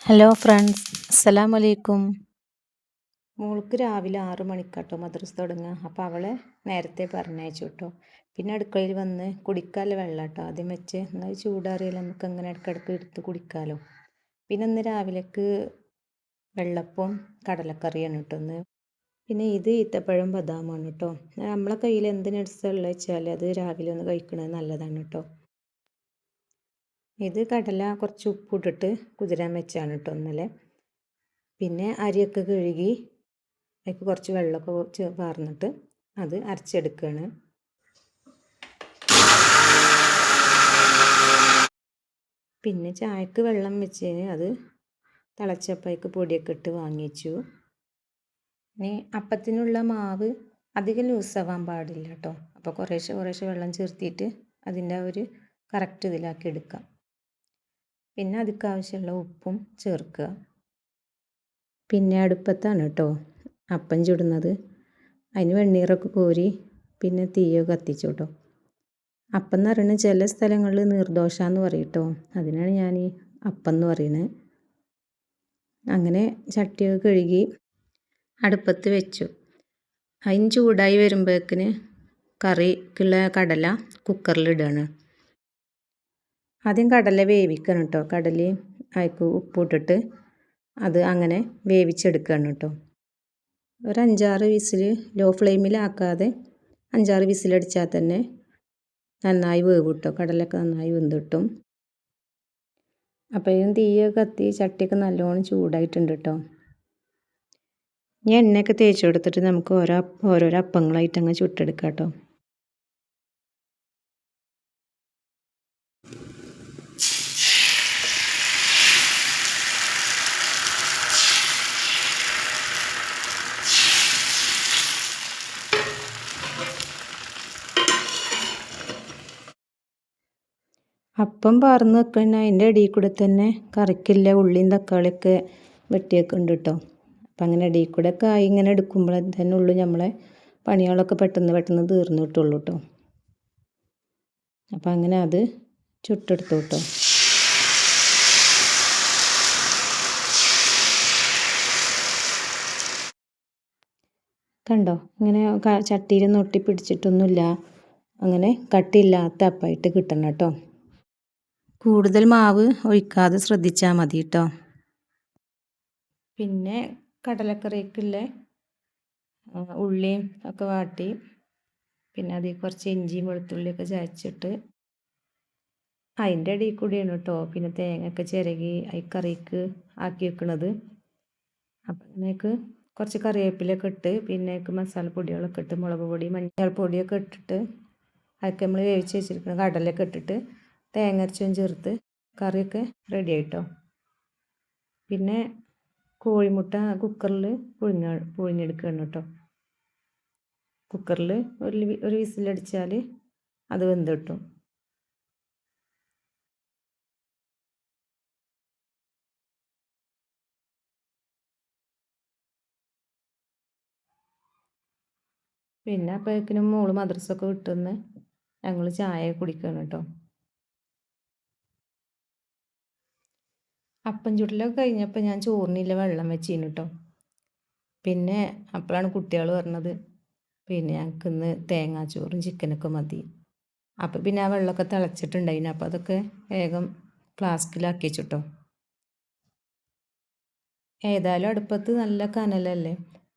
Hello friends, അസ്സലാമു അലൈക്കും. മോൾക്ക് രാവിലെ 6 മണിക്കാട്ടോ മദ്രസ തുടങ്ങുക. അപ്പോൾ അവളെ നേരത്തെ പറഞ്ഞയച്ചു കേട്ടോ. പിന്നെ അടുക്കളയിൽ വന്ന് കുടിക്കാനുള്ള വെള്ളം കേട്ടോ ആദ്യം വെച്ച്, എന്നാൽ ചൂടാറിയാൽ നമുക്ക് അങ്ങനെ ഇടയ്ക്കിടയ്ക്ക് എടുത്ത് കുടിക്കാമല്ലോ. പിന്നെ ഇന്ന് രാവിലേക്ക് വെള്ളപ്പം കടലക്കറിയാണ് കേട്ടോ ഇന്ന്. പിന്നെ ഇത് ഈത്തപ്പഴം ബദാമാണ് കേട്ടോ. നമ്മളെ കയ്യിൽ എന്ത് നട്ട്സ് ഉള്ളത് വെച്ചാൽ അത് രാവിലെ ഒന്ന് കഴിക്കുന്നത് നല്ലതാണ് കേട്ടോ. ഇത് കടല കുറച്ച് ഉപ്പിട്ടിട്ട് കുതിരാൻ വെച്ചാണ് കേട്ടോ ഇന്നലെ. പിന്നെ അരിയൊക്കെ കഴുകി അതിലേക്ക് കുറച്ച് വെള്ളമൊക്കെ പാർന്നിട്ട് അത് അരച്ചെടുക്കുകയാണ്. പിന്നെ ചായക്ക് വെള്ളം വെച്ചതിന് അത് തിളച്ചപ്പോഴേക്ക് പൊടിയൊക്കെ ഇട്ട് വാങ്ങിച്ചു. ഇനി അപ്പത്തിനുള്ള മാവ് അധികം ലൂസാവാൻ പാടില്ല കേട്ടോ. അപ്പോൾ കുറേശ്ശെ വെള്ളം ചേർത്തിട്ട് അതിൻ്റെ ഒരു കറക്റ്റ് ഇതിലാക്കി എടുക്കാം. പിന്നെ അതിലേക്ക് ആവശ്യമുള്ള ഉപ്പും ചേർക്കുക. പിന്നെ അടുപ്പത്താണ് കേട്ടോ അപ്പം ചുടുന്നത്. അതിന് വെണ്ണീറൊക്കെ കോരി പിന്നെ തീയൊക്കെ കത്തിച്ചു കേട്ടോ. അപ്പം എന്ന് പറയുന്നത് ചില സ്ഥലങ്ങളിൽ നീർദോശ എന്ന് പറയും കേട്ടോ. അതിനാണ് ഞാൻ ഈ അപ്പം എന്ന് പറയുന്നത്. അങ്ങനെ ചട്ടിയൊക്കെ കഴുകി അടുപ്പത്ത് വെച്ചു. അതിന് ചൂടായി വരുമ്പോഴേക്കിന് കറിക്കുള്ള കടല കുക്കറിലിടുകയാണ്. ആദ്യം കടല വേവിക്കണം കേട്ടോ. കടലയും അതിലേക്ക് ഉപ്പിട്ടിട്ട് അത് അങ്ങനെ വേവിച്ചെടുക്കുകയാണ് കേട്ടോ. ഒരു 5-6 വിസിൽ ലോ ഫ്ലെയിമിലാക്കാതെ 5-6 വിസിലടിച്ചാൽ തന്നെ നന്നായി വേവും കേട്ടോ. കടലൊക്കെ നന്നായി വെന്ത് കിട്ടും. അപ്പോഴും തീയൊക്കെ കത്തി ചട്ടിയൊക്കെ നല്ലോണം ചൂടായിട്ടുണ്ട് കേട്ടോ. ഇനി എണ്ണയൊക്കെ തേച്ച് കൊടുത്തിട്ട് നമുക്ക് ഓരോരോ അപ്പങ്ങളായിട്ട് അങ്ങ് ചുട്ടെടുക്കാം കേട്ടോ. അപ്പം പാർന്ന് വെക്കുന്ന അതിൻ്റെ ഇടയിൽ കൂടെ തന്നെ കറിക്കില്ല ഉള്ളിയും തക്കാളിയൊക്കെ വെട്ടിയൊക്കെ ഉണ്ട് കേട്ടോ. അപ്പം അങ്ങനെ ഇടയിൽ കൂടെ ഒക്കെ ആയി ഇങ്ങനെ എടുക്കുമ്പോൾ തന്നെ ഉള്ളൂ നമ്മളെ പണികളൊക്കെ പെട്ടെന്ന് തീർന്നു കിട്ടുള്ളൂ കേട്ടോ. അപ്പം അങ്ങനെ അത് ചുട്ടെടുത്തു കേട്ടോ. കണ്ടോ, ഇങ്ങനെ ചട്ടിയിലൊന്നും ഒട്ടി പിടിച്ചിട്ടൊന്നുമില്ല. അങ്ങനെ കട്ടിയില്ലാത്ത അപ്പമായിട്ട് കിട്ടണം കേട്ടോ. കൂടുതൽ മാവ് ഒഴിക്കാതെ ശ്രദ്ധിച്ചാൽ മതി കേട്ടോ. പിന്നെ കടലക്കറിക്കുള്ള ഉള്ളിയും ഒക്കെ വാട്ടി പിന്നെ അതിൽ കുറച്ച് ഇഞ്ചിയും വെളുത്തുള്ളിയൊക്കെ ചതച്ചിട്ട് അതിൻ്റെ ഇടയിൽ കൂടിയാണ് കേട്ടോ പിന്നെ തേങ്ങയൊക്കെ ചിരകി ഈ കറിക്ക് ആക്കി വെക്കണത്. അപ്പം അതിലേക്ക് കുറച്ച് കറിവേപ്പിലൊക്കെ ഇട്ട് പിന്നെ മസാലപ്പൊടികളൊക്കെ ഇട്ട് മുളക് പൊടി മഞ്ഞൾപ്പൊടിയൊക്കെ ഇട്ടിട്ട് അതൊക്കെ നമ്മൾ വേവിച്ച് വെച്ചിരിക്കുന്ന കടലൊക്കെ ഇട്ടിട്ട് തേങ്ങ അരച്ചും ചേർത്ത് കറിയൊക്കെ റെഡി ആയിട്ടോ. പിന്നെ കോഴിമുട്ട കുക്കറിൽ പുഴുങ്ങിയെടുക്കുകയാണ് കേട്ടോ. കുക്കറിൽ ഒരു വിസിലടിച്ചാൽ അത് വെന്ത് കിട്ടും. പിന്നെ അപ്പോഴേക്കിനും മോള് മദ്രസയൊക്കെ വിട്ടുവന്ന് ഞങ്ങൾ ചായ കുടിക്കുകയാണ് കേട്ടോ. അപ്പം ചുടലൊക്കെ കഴിഞ്ഞപ്പോൾ ഞാൻ ചോറിനില്ല വെള്ളം വെച്ചിരുന്നു കേട്ടോ. പിന്നെ അപ്പോഴാണ് കുട്ടികൾ പറഞ്ഞത് പിന്നെ ഞങ്ങൾക്കിന്ന് തേങ്ങാച്ചോറും ചിക്കനൊക്കെ മതി. അപ്പോൾ പിന്നെ ആ വെള്ളമൊക്കെ തിളച്ചിട്ടുണ്ടായിരുന്നു. അപ്പോൾ അതൊക്കെ വേഗം ഫ്ലാസ്കിലാക്കി വെച്ചിട്ടോ. ഏതായാലും അടുപ്പത്ത് നല്ല കനലല്ലേ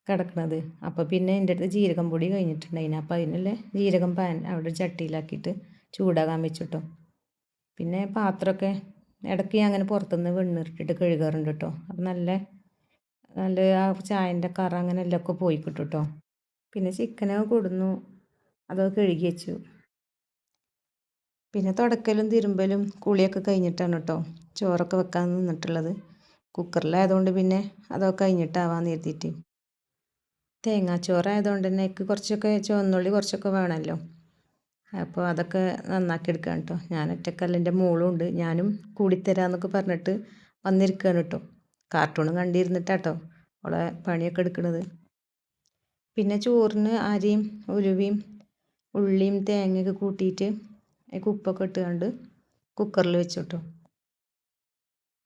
കിടക്കണത്. അപ്പോൾ പിന്നെ എൻ്റെ അടുത്ത് ജീരകം പൊടി കഴിഞ്ഞിട്ടുണ്ടായിരുന്നു. അപ്പോൾ അതിനുള്ള ജീരകം അവിടെ ചട്ടിയിലാക്കിയിട്ട് ചൂടാകാൻ വെച്ചിട്ടോ. പിന്നെ പാത്രമൊക്കെ ഇടയ്ക്ക് ഞാൻ അങ്ങനെ പുറത്തുനിന്ന് വെണ്ണീറിട്ടിട്ട് കഴുകാറുണ്ട് കേട്ടോ. അപ്പം നല്ല ആ ചായൻ്റെ കറ അങ്ങനെ എല്ലാം പോയി കിട്ടും കേട്ടോ. പിന്നെ ചിക്കനൊക്കെ കൊടുന്നു, അതൊക്കെ കഴുകി വെച്ചു. പിന്നെ തുടക്കലും തിരുമ്പലും കുളിയൊക്കെ കഴിഞ്ഞിട്ടാണ് കേട്ടോ ചോറൊക്കെ വെക്കാൻ നിന്നിട്ടുള്ളത്. കുക്കറിലായതുകൊണ്ട് പിന്നെ അതൊക്കെ കഴിഞ്ഞിട്ടാവാന്ന് കരുതിയിട്ട്. തേങ്ങാച്ചോറായതുകൊണ്ട് തന്നെ എനിക്ക് കുറച്ചൊക്കെ ചുവന്നുള്ളി കുറച്ചൊക്കെ വേണമല്ലോ. അപ്പോൾ അതൊക്കെ നന്നാക്കി എടുക്കുകയാണ് കേട്ടോ. ഞാൻ ഒറ്റക്കല്ല, എൻ്റെ മോളും ഉണ്ട്. ഞാനും കൂടിത്തരാമെന്നൊക്കെ പറഞ്ഞിട്ട് വന്നിരിക്കുകയാണ് കേട്ടോ. കാർട്ടൂണും കണ്ടിരുന്നിട്ടാട്ടോ അവളെ പണിയൊക്കെ എടുക്കുന്നത്. പിന്നെ ചോറിന് അരിയും ഉലുവയും ഉള്ളിയും തേങ്ങയൊക്കെ കൂട്ടിയിട്ട് ഉപ്പൊക്കെ ഇട്ടുകൊണ്ട് കുക്കറിൽ വെച്ചു കേട്ടോ.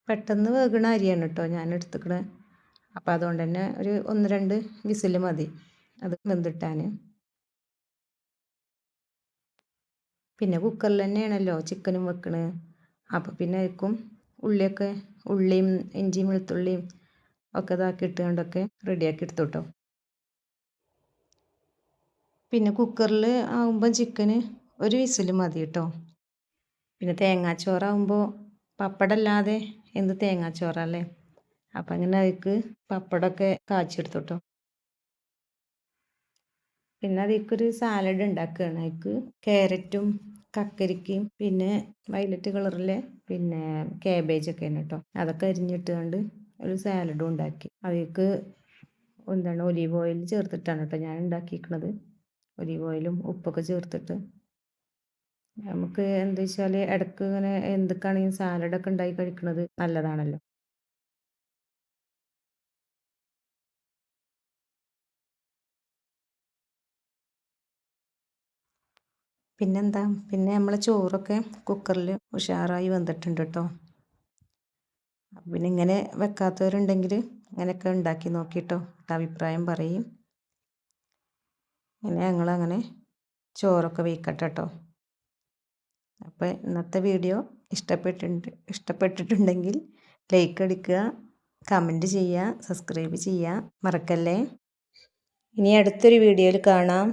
പെട്ടെന്ന് വേകണ അരിയാണ് കേട്ടോ ഞാൻ എടുത്തുക്കണത്. അപ്പോൾ അതുകൊണ്ട് തന്നെ ഒരു 1-2 വിസിൽ മതി അത് വെന്തിട്ടാൻ. പിന്നെ കുക്കറിൽ തന്നെയാണല്ലോ ചിക്കനും വെക്കണത്. അപ്പോൾ പിന്നെ ആയിരിക്കും ഉള്ളിയും ഇഞ്ചിയും വെളുത്തുള്ളിയും ഒക്കെ ഇതാക്കി ഇട്ടുകൊണ്ടൊക്കെ റെഡിയാക്കി എടുത്തു കേട്ടോ. പിന്നെ കുക്കറിൽ ആകുമ്പോൾ ചിക്കന് ഒരു വിസിൽ മതി കേട്ടോ. പിന്നെ തേങ്ങാച്ചോറാകുമ്പോൾ പപ്പടമല്ലാതെ എന്ത് തേങ്ങാച്ചോറല്ലേ. അപ്പം അങ്ങനെ അതിക്ക് പപ്പടമൊക്കെ കാച്ചെടുത്തു കേട്ടോ. പിന്നെ അതിക്കൊരു സാലഡ് ഉണ്ടാക്കുകയാണ്. അതിക്ക് ക്യാരറ്റും കക്കരിക്കയും പിന്നെ വയലറ്റ് കളറിലെ പിന്നെ ക്യാബേജൊക്കെയാണ് കേട്ടോ. അതൊക്കെ അരിഞ്ഞിട്ടുകൊണ്ട് ഒരു സാലഡും ഉണ്ടാക്കി. അതിക്ക് ഒലീവ് ഓയിൽ ചേർത്തിട്ടാണ് കേട്ടോ ഞാൻ ഉണ്ടാക്കിയിരിക്കുന്നത്. ഒലീവ് ഓയിലും ഉപ്പൊക്കെ ചേർത്തിട്ട് നമുക്ക് എന്താ വെച്ചാൽ ഇടയ്ക്ക് ഇങ്ങനെ എന്തൊക്കെയാണെങ്കിലും സാലഡൊക്കെ ഉണ്ടാക്കി കഴിക്കുന്നത് നല്ലതാണല്ലോ. പിന്നെന്താ, പിന്നെ നമ്മളെ ചോറൊക്കെ കുക്കറിൽ ഉഷാറായി വെന്തിട്ടുണ്ട് കേട്ടോ. പിന്നെ ഇങ്ങനെ വെക്കാത്തവരുണ്ടെങ്കിൽ ഇങ്ങനെയൊക്കെ ഉണ്ടാക്കി നോക്കിയിട്ടോ അഭിപ്രായം പറയും. പിന്നെ ഞങ്ങളങ്ങനെ ചോറൊക്കെ വയ്ക്കട്ടെ കേട്ടോ. അപ്പോൾ ഇന്നത്തെ വീഡിയോ ഇഷ്ടപ്പെട്ടിട്ടുണ്ടെങ്കിൽ ലൈക്ക് അടിക്കുക, കമൻറ്റ് ചെയ്യുക, സബ്സ്ക്രൈബ് ചെയ്യുക മറക്കല്ലേ. ഇനി അടുത്തൊരു വീഡിയോയിൽ കാണാം.